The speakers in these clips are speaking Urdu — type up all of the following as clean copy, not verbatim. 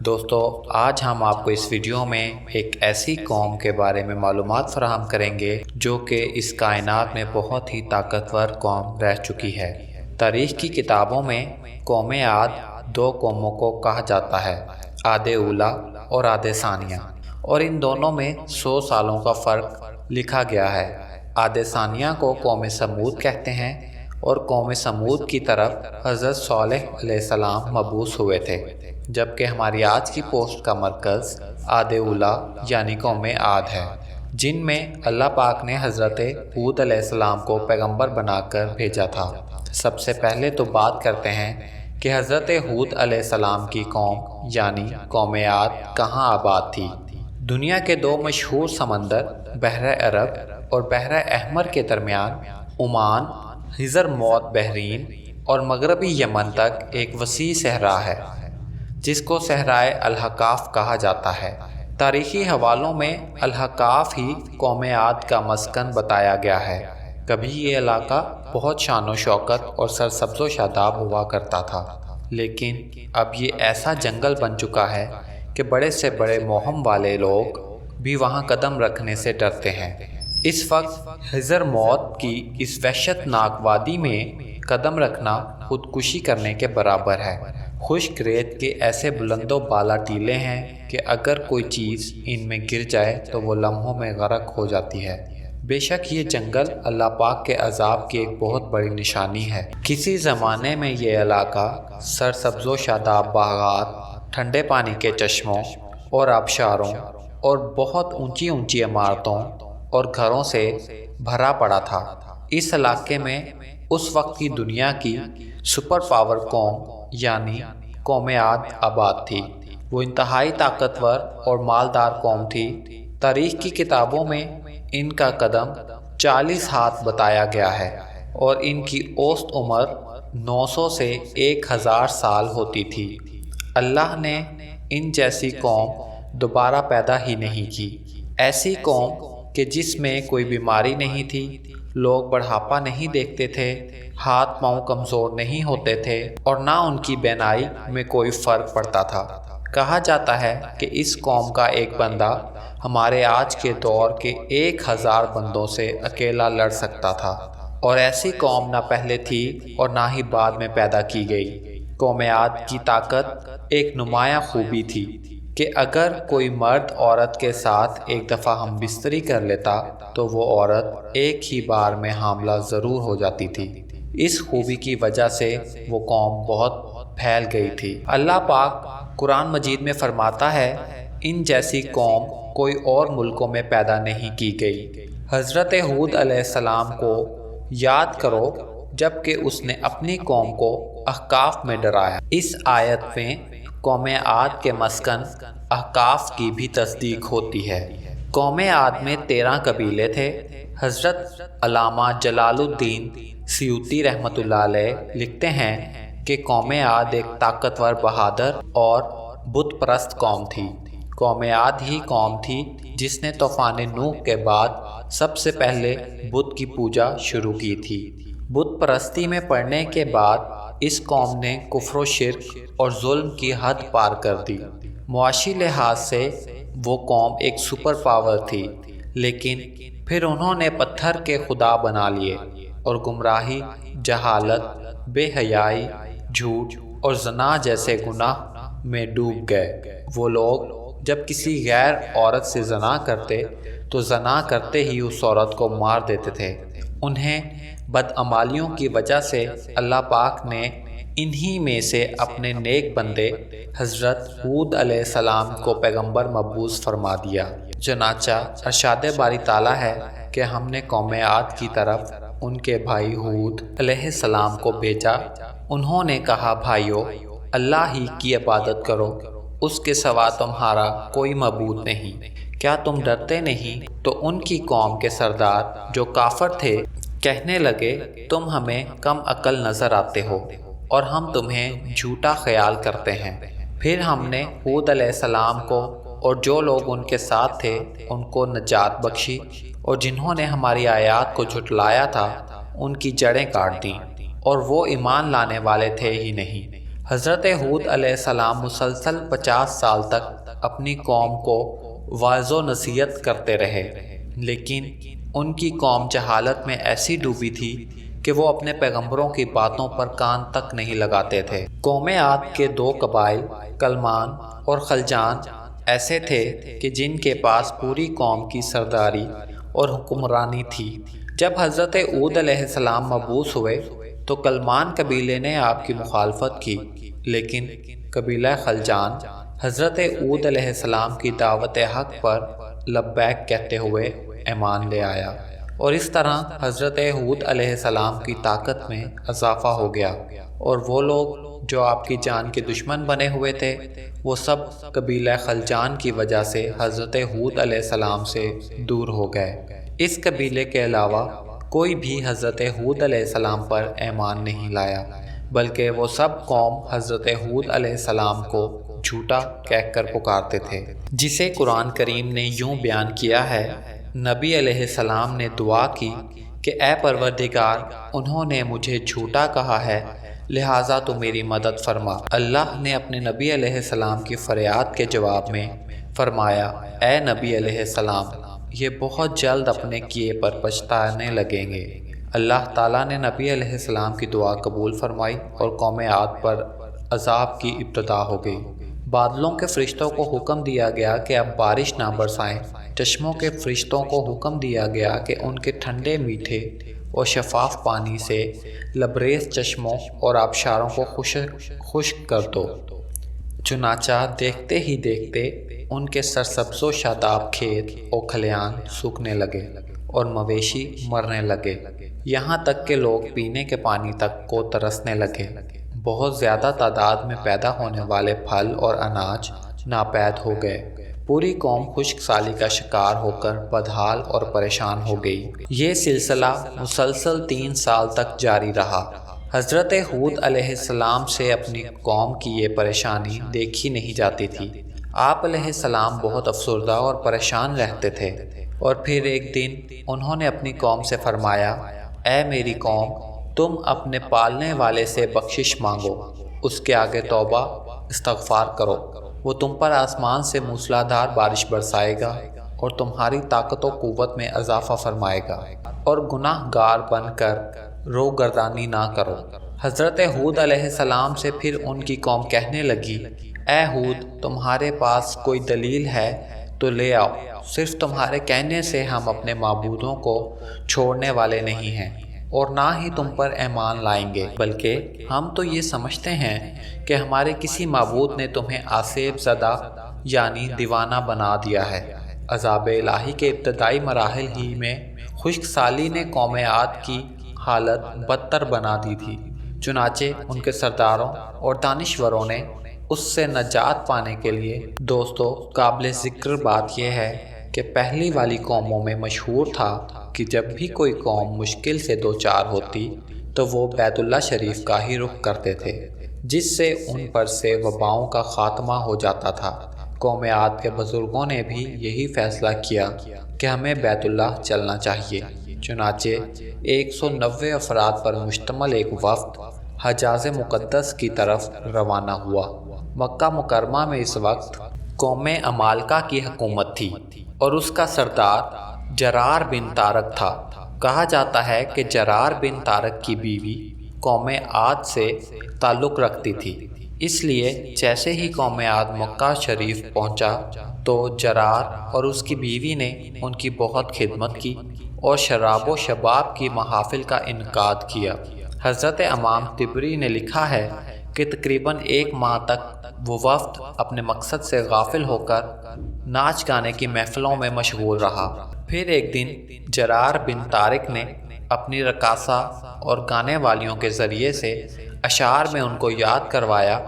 دوستو، آج ہم آپ کو اس ویڈیو میں ایک ایسی قوم کے بارے میں معلومات فراہم کریں گے جو کہ اس کائنات میں بہت ہی طاقتور قوم رہ چکی ہے۔ تاریخ کی کتابوں میں قوم عاد دو قوموں کو کہا جاتا ہے، عاد اولیٰ اور عاد ثانیہ، اور ان دونوں میں 100 سالوں کا فرق لکھا گیا ہے۔ عاد ثانیہ کو قوم سمود کہتے ہیں، اور قوم سمود کی طرف حضرت صالح علیہ السلام مبعوث ہوئے تھے، جبکہ ہماری آج کی پوسٹ کا مرکز عاد اولیٰ یعنی قوم عاد ہے، جن میں اللہ پاک نے حضرت ہود علیہ السلام کو پیغمبر بنا کر بھیجا تھا۔ سب سے پہلے تو بات کرتے ہیں کہ حضرت ہود علیہ السلام کی قوم یعنی قوم عاد کہاں آباد تھی۔ دنیا کے دو مشہور سمندر بحر عرب اور بحر احمر کے درمیان عمان، حضر موت بحرین اور مغربی یمن تک ایک وسیع صحرا ہے، جس کو صحرائے الاحقاف کہا جاتا ہے۔ تاریخی حوالوں میں الاحقاف ہی قوم عاد کا مسکن بتایا گیا ہے۔ کبھی یہ علاقہ بہت شان و شوکت اور سرسبز و شاداب ہوا کرتا تھا، لیکن اب یہ ایسا جنگل بن چکا ہے کہ بڑے سے بڑے موہم والے لوگ بھی وہاں قدم رکھنے سے ڈرتے ہیں۔ اس وقت حضر موت کی اس وحشت ناک وادی میں قدم رکھنا خودکشی کرنے کے برابر ہے۔ خشک ریت کے ایسے بلند و بالا ٹیلے ہیں کہ اگر کوئی چیز ان میں گر جائے تو وہ لمحوں میں غرق ہو جاتی ہے۔ بے شک یہ جنگل اللہ پاک کے عذاب کی ایک بہت بڑی نشانی ہے۔ کسی زمانے میں یہ علاقہ سرسبز و شاداب باغات، ٹھنڈے پانی کے چشموں اور آبشاروں اور بہت اونچی اونچی عمارتوں اور گھروں سے بھرا پڑا تھا۔ اس علاقے میں اس وقت کی دنیا کی سپر پاور قوم یعنی قوم عاد آباد تھی۔ وہ انتہائی طاقتور اور مالدار قوم تھی۔ تاریخ کی کتابوں میں ان کا قدم 40 ہاتھ بتایا گیا ہے، اور ان کی اوسط عمر 900 سے 1000 سال ہوتی تھی۔ اللہ نے ان جیسی قوم دوبارہ پیدا ہی نہیں کی، ایسی قوم کہ جس میں کوئی بیماری نہیں تھی، لوگ بڑھاپا نہیں دیکھتے تھے، ہاتھ پاؤں کمزور نہیں ہوتے تھے، اور نہ ان کی بینائی میں کوئی فرق پڑتا تھا۔ کہا جاتا ہے کہ اس قوم کا ایک بندہ ہمارے آج کے دور کے 1000 بندوں سے اکیلا لڑ سکتا تھا، اور ایسی قوم نہ پہلے تھی اور نہ ہی بعد میں پیدا کی گئی۔ قوم عاد کی طاقت ایک نمایاں خوبی تھی کہ اگر کوئی مرد عورت کے ساتھ ایک دفعہ ہم بستری کر لیتا تو وہ عورت ایک ہی بار میں حاملہ ضرور ہو جاتی تھی۔ اس خوبی کی وجہ سے وہ قوم بہت پھیل گئی تھی۔ اللہ پاک قرآن مجید میں فرماتا ہے، ان جیسی قوم کوئی اور ملکوں میں پیدا نہیں کی گئی۔ حضرت ہود علیہ السلام کو یاد کرو جب کہ اس نے اپنی قوم کو احقاف میں ڈرایا۔ اس آیت میں قوم عاد کے مسکن احقاف کی بھی تصدیق ہوتی ہے۔ قوم عاد میں 13 قبیلے تھے۔ حضرت علامہ جلال الدین سیوطی رحمۃ اللہ علیہ لکھتے ہیں کہ قوم عاد ایک طاقتور، بہادر اور بت پرست قوم تھی۔ قوم عاد ہی قوم تھی جس نے طوفان نوح کے بعد سب سے پہلے بت کی پوجا شروع کی تھی۔ بت پرستی میں پڑنے کے بعد اس قوم نے کفر و شرک اور ظلم کی حد پار کر دی۔ معاشی لحاظ سے وہ قوم ایک سپر پاور تھی، لیکن پھر انہوں نے پتھر کے خدا بنا لیے اور گمراہی، جہالت، بے حیائی، جھوٹ اور زنا جیسے گناہ میں ڈوب گئے۔ وہ لوگ جب کسی غیر عورت سے زنا کرتے تو زنا کرتے ہی اس عورت کو مار دیتے تھے۔ انہیں بدعمالیوں کی وجہ سے اللہ پاک نے انہی میں سے اپنے نیک بندے حضرت ہود علیہ السلام کو پیغمبر مبعوث فرما دیا۔ چنانچہ ارشاد باری تعالیٰ ہے کہ ہم نے قوم عاد کی طرف ان کے بھائی ہود علیہ السلام کو بھیجا۔ انہوں نے کہا، بھائیو، اللہ ہی کی عبادت کرو، اس کے سوا تمہارا کوئی معبود نہیں، کیا تم ڈرتے نہیں؟ تو ان کی قوم کے سردار جو کافر تھے کہنے لگے، تم ہمیں کم عقل نظر آتے ہو اور ہم تمہیں جھوٹا خیال کرتے ہیں۔ پھر ہم نے ہود علیہ السلام کو اور جو لوگ ان کے ساتھ تھے ان کو نجات بخشی، اور جنہوں نے ہماری آیات کو جھٹلایا تھا ان کی جڑیں کاٹ دیں، اور وہ ایمان لانے والے تھے ہی نہیں۔ حضرت ہود علیہ السلام مسلسل 50 سال تک اپنی قوم کو واعظ و نصیحت کرتے رہے، لیکن ان کی قوم جہالت میں ایسی ڈوبی تھی کہ وہ اپنے پیغمبروں کی باتوں پر کان تک نہیں لگاتے تھے۔ قوم عاد کے 2 قبائل کلمان اور خلجان ایسے تھے کہ جن کے پاس پوری قوم کی سرداری اور حکمرانی تھی۔ جب حضرت ہود علیہ السلام مبعوث ہوئے تو کلمان قبیلے نے آپ کی مخالفت کی، لیکن قبیلہ خلجان حضرت ہود علیہ السلام کی دعوت حق پر لبیک کہتے ہوئے ایمان لے آیا، اور اس طرح حضرت ہود علیہ السلام کی طاقت میں اضافہ ہو گیا، اور وہ لوگ جو آپ کی جان کے دشمن بنے ہوئے تھے وہ سب قبیلہ خلجان کی وجہ سے حضرت ہود علیہ السلام سے دور ہو گئے۔ اس قبیلے کے علاوہ کوئی بھی حضرت ہود علیہ السلام پر ایمان نہیں لایا، بلکہ وہ سب قوم حضرت ہود علیہ السلام کو جھوٹا کہہ کر پکارتے تھے، جسے قرآن کریم نے یوں بیان کیا ہے۔ نبی علیہ السلام نے دعا کی کہ اے پروردگار، انہوں نے مجھے جھوٹا کہا ہے، لہٰذا تو میری مدد فرما۔ اللہ نے اپنے نبی علیہ السلام کی فریاد کے جواب میں فرمایا، اے نبی علیہ السلام، یہ بہت جلد اپنے کیے پر پچھتانے لگیں گے۔ اللہ تعالیٰ نے نبی علیہ السلام کی دعا قبول فرمائی اور قوم عاد پر عذاب کی ابتدا ہو گئی۔ بادلوں کے فرشتوں کو حکم دیا گیا کہ اب بارش نہ برسائیں، چشموں کے فرشتوں کو حکم دیا گیا کہ ان کے ٹھنڈے میٹھے اور شفاف پانی سے لبریز چشموں اور آبشاروں کو خشک کر دو۔ چنانچہ دیکھتے ہی دیکھتے ان کے سرسبز و شاداب کھیت اور کھلیان سوکھنے لگے اور مویشی مرنے لگے، یہاں تک کہ لوگ پینے کے پانی تک کو ترسنے لگے۔ بہت زیادہ تعداد میں پیدا ہونے والے پھل اور اناج ناپید ہو گئے۔ پوری قوم خشک سالی کا شکار ہو کر بدحال اور پریشان ہو گئی۔ یہ سلسلہ مسلسل 3 سال تک جاری رہا۔ حضرت ہود علیہ السلام سے اپنی قوم کی یہ پریشانی دیکھی نہیں جاتی تھی۔ آپ علیہ السلام بہت افسردہ اور پریشان رہتے تھے، اور پھر ایک دن انہوں نے اپنی قوم سے فرمایا، اے میری قوم، تم اپنے پالنے والے سے بخشش مانگو، اس کے آگے توبہ استغفار کرو، وہ تم پر آسمان سے موسلادھار بارش برسائے گا اور تمہاری طاقت و قوت میں اضافہ فرمائے گا، اور گناہ گار بن کر روگردانی نہ کرو۔ حضرت ہود علیہ السلام سے پھر ان کی قوم کہنے لگی، اے ہود، تمہارے پاس کوئی دلیل ہے تو لے آؤ، صرف تمہارے کہنے سے ہم اپنے معبودوں کو چھوڑنے والے نہیں ہیں، اور نہ ہی تم پر ایمان لائیں گے، بلکہ ہم تو یہ سمجھتے ہیں کہ ہمارے کسی معبود نے تمہیں آسیب زدہ یعنی دیوانہ بنا دیا ہے۔ عذاب الہی کے ابتدائی مراحل ہی میں خشک سالی نے قوم عاد کی حالت بدتر بنا دی تھی، چنانچہ ان کے سرداروں اور دانشوروں نے اس سے نجات پانے کے لیے دوستو قابل ذکر بات یہ ہے کہ پہلی والی قوموں میں مشہور تھا کہ جب بھی کوئی قوم مشکل سے دوچار ہوتی تو وہ بیت اللہ شریف کا ہی رخ کرتے تھے، جس سے ان پر سے وباؤں کا خاتمہ ہو جاتا تھا۔ قوم عاد کے بزرگوں نے بھی یہی فیصلہ کیا کہ ہمیں بیت اللہ چلنا چاہیے، چنانچہ 190 افراد پر مشتمل ایک وفد حجاز مقدس کی طرف روانہ ہوا۔ مکہ مکرمہ میں اس وقت قوم عمالقہ کی حکومت تھی، اور اس کا سردار جرار بن طارق تھا۔ کہا جاتا ہے کہ جرار بن طارق کی بیوی قوم عاد سے تعلق رکھتی تھی، اس لیے جیسے ہی قوم عاد مکہ شریف پہنچا تو جرار اور اس کی بیوی نے ان کی بہت خدمت کی اور شراب و شباب کی محافل کا انعقاد کیا۔ حضرت امام طبری نے لکھا ہے کہ تقریباً 1 ماہ تک وہ وفد اپنے مقصد سے غافل ہو کر ناچ گانے کی محفلوں میں مشغول رہا۔ پھر ایک دن جرار بن طارق نے اپنی رقاصہ اور گانے والیوں کے ذریعے سے اشعار میں ان کو یاد کروایا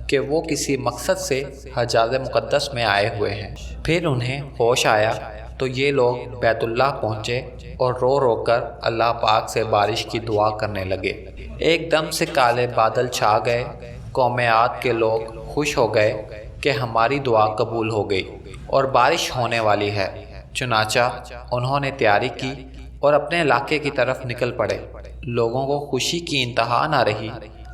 کہ وہ کسی مقصد سے حجاز مقدس میں آئے ہوئے ہیں۔ پھر انہیں ہوش آیا تو یہ لوگ بیت اللہ پہنچے اور رو رو کر اللہ پاک سے بارش کی دعا کرنے لگے۔ ایک دم سے کالے بادل چھا گئے۔ قوم عاد کے لوگ خوش ہو گئے کہ ہماری دعا قبول ہو گئی اور بارش ہونے والی ہے، چنانچہ انہوں نے تیاری کی اور اپنے علاقے کی طرف نکل پڑے۔ لوگوں کو خوشی کی انتہا نہ رہی۔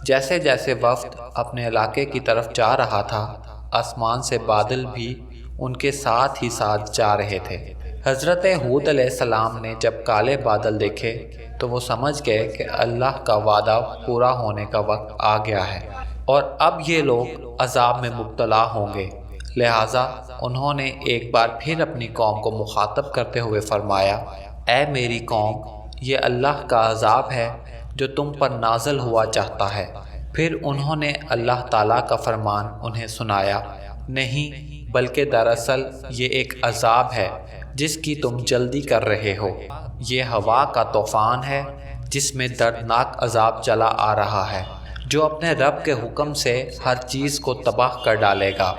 جیسے جیسے وفد اپنے علاقے کی طرف جا رہا تھا، آسمان سے بادل بھی ان کے ساتھ ہی ساتھ جا رہے تھے۔ حضرت ہود علیہ السلام نے جب کالے بادل دیکھے تو وہ سمجھ گئے کہ اللہ کا وعدہ پورا ہونے کا وقت آ گیا ہے اور اب یہ لوگ عذاب میں مبتلا ہوں گے۔ لہٰذا انہوں نے ایک بار پھر اپنی قوم کو مخاطب کرتے ہوئے فرمایا، اے میری قوم، یہ اللہ کا عذاب ہے جو تم پر نازل ہوا چاہتا ہے۔ پھر انہوں نے اللہ تعالیٰ کا فرمان انہیں سنایا، نہیں بلکہ دراصل یہ ایک عذاب ہے جس کی تم جلدی کر رہے ہو۔ یہ ہوا کا طوفان ہے جس میں دردناک عذاب چلا آ رہا ہے، جو اپنے رب کے حکم سے ہر چیز کو تباہ کر ڈالے گا۔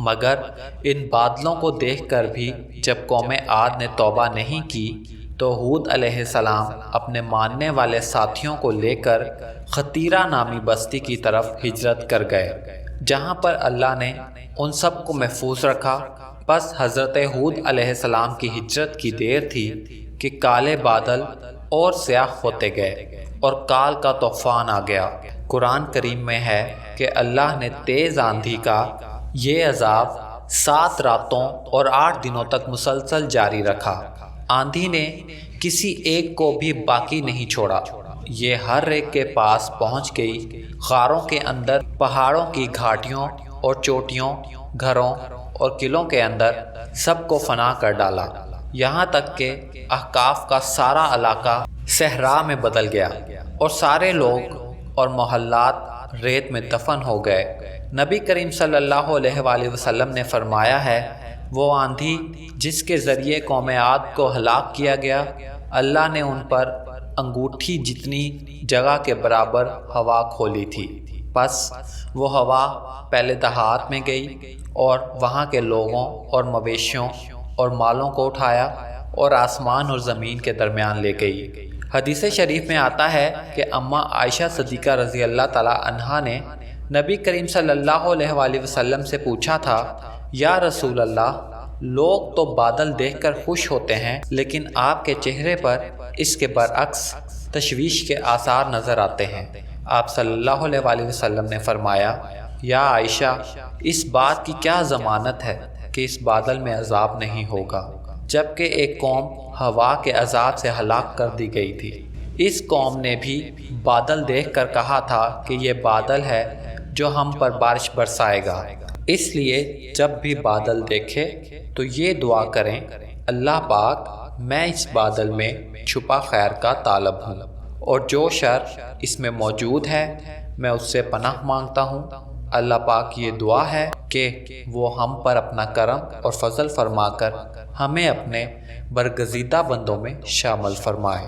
مگر ان بادلوں کو دیکھ کر بھی جب قوم عاد نے توبہ نہیں کی تو ہود علیہ السلام اپنے ماننے والے ساتھیوں کو لے کر خطیرہ نامی بستی کی طرف ہجرت کر گئے، جہاں پر اللہ نے ان سب کو محفوظ رکھا۔ بس حضرت ہود علیہ السلام کی ہجرت کی دیر تھی کہ کالے بادل اور سیاہ ہوتے گئے اور کال کا طوفان آ گیا۔ قرآن کریم میں ہے کہ اللہ نے تیز آندھی کا یہ عذاب 7 راتوں اور 8 دنوں تک مسلسل جاری رکھا۔ آندھی نے کسی ایک کو بھی باقی نہیں چھوڑا، یہ ہر ایک کے پاس پہنچ گئی، غاروں کے اندر، پہاڑوں کی گھاٹیوں اور چوٹیوں، گھروں اور قلعوں کے اندر سب کو فنا کر ڈالا، یہاں تک کہ احقاف کا سارا علاقہ صحرا میں بدل گیا اور سارے لوگ اور محلات ریت میں دفن ہو گئے۔ نبی کریم صلی اللہ علیہ وآلہ وسلم نے فرمایا ہے، وہ آندھی جس کے ذریعے قوم عاد کو ہلاک کیا گیا، اللہ نے ان پر انگوٹھی جتنی جگہ کے برابر ہوا کھولی تھی۔ پس وہ ہوا پہلے دیہات میں گئی اور وہاں کے لوگوں اور مویشیوں اور مالوں کو اٹھایا اور آسمان اور زمین کے درمیان لے گئی۔ حدیث شریف میں آتا ہے کہ اماں عائشہ صدیقہ رضی اللہ تعالیٰ عنہا نے نبی کریم صلی اللہ علیہ وآلہ وسلم سے پوچھا تھا، یا رسول اللہ، لوگ تو بادل دیکھ کر خوش ہوتے ہیں لیکن آپ کے چہرے پر اس کے برعکس تشویش کے آثار نظر آتے ہیں۔ آپ صلی اللہ علیہ وآلہ وسلم نے فرمایا، یا عائشہ، اس بات کی کیا ضمانت ہے کہ اس بادل میں عذاب نہیں ہوگا، جبکہ ایک قوم ہوا کے عذاب سے ہلاک کر دی گئی تھی۔ اس قوم نے بھی بادل دیکھ کر کہا تھا کہ یہ بادل ہے جو ہم پر بارش برسائے گا، اس لیے جب بھی بادل دیکھے تو یہ دعا کریں، اللہ پاک، میں اس بادل میں چھپا خیر کا طالب ہوں اور جو شر اس میں موجود ہے میں اس سے پناہ مانگتا ہوں۔ اللہ پاک یہ دعا ہے کہ وہ ہم پر اپنا کرم اور فضل فرما کر ہمیں اپنے برگزیدہ بندوں میں شامل فرمائے۔